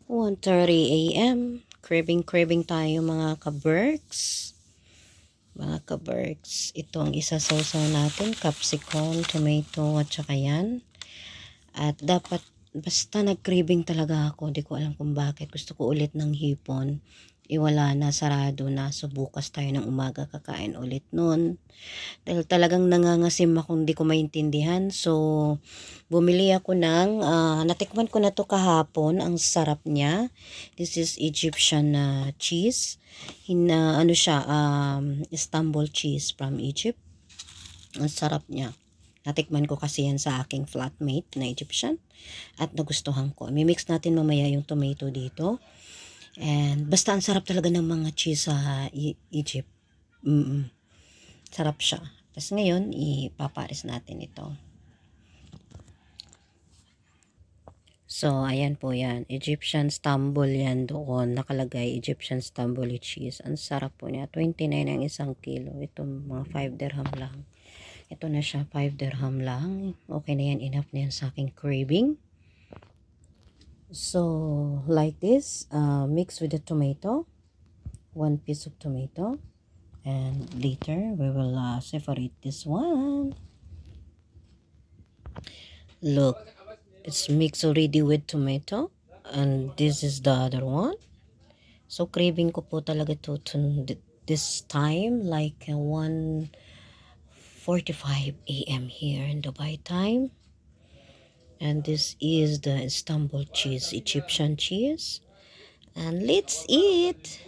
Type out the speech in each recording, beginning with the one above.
1:30 a.m. Craving tayo mga ka-berks. Mga ka-berks. Ito ang isasawsaw natin. Capsicum, tomato, at saka yan. At dapat, basta nag-craving talaga ako. Hindi ko alam kung bakit. Gusto ko ulit ng hipon. Iwala na, sarado na. So bukas tayo ng umaga kakain ulit nun. Dahil talagang nangangasim ako, hindi ko maintindihan. So, bumili ako ng, natikman ko na to kahapon. Ang sarap niya. This is Egyptian cheese. Ano siya, Istanbul cheese from Egypt. Ang sarap niya. Natikman ko kasi yan sa aking flatmate na Egyptian. At nagustuhan ko. Mimix natin mamaya yung tomato dito. And basta ang sarap talaga ng mga cheese sa Egypt. Sarap siya. Tapos ngayon, ipapares natin ito. So, ayan po yan. Egyptian Stamboul yan doon. Nakalagay, Egyptian Stamboul cheese. Ang sarap po niya. 29 ang isang kilo. Ito, mga 5 dirham lang. Ito na siya, 5 dirham lang. Okay na yan. Enough na yan sa aking craving. So, like this. Mix with the tomato. 1 piece of tomato. And later, we will separate this one. Look, it's mixed already with tomato. And this is the other one. So, craving ko po talaga to this time. Like 1:45 a.m. here in Dubai time. And this is the Istanbul cheese, Egyptian cheese. And let's eat.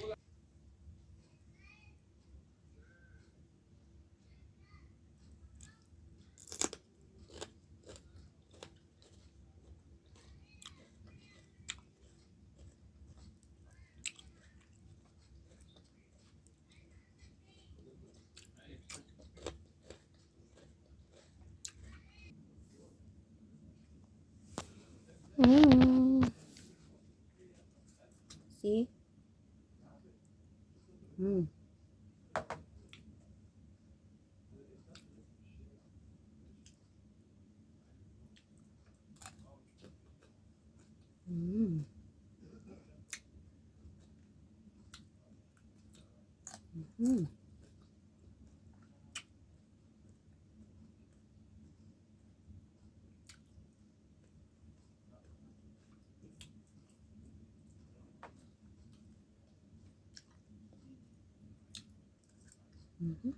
See? Mm. Mm. Mm. Mm-hmm.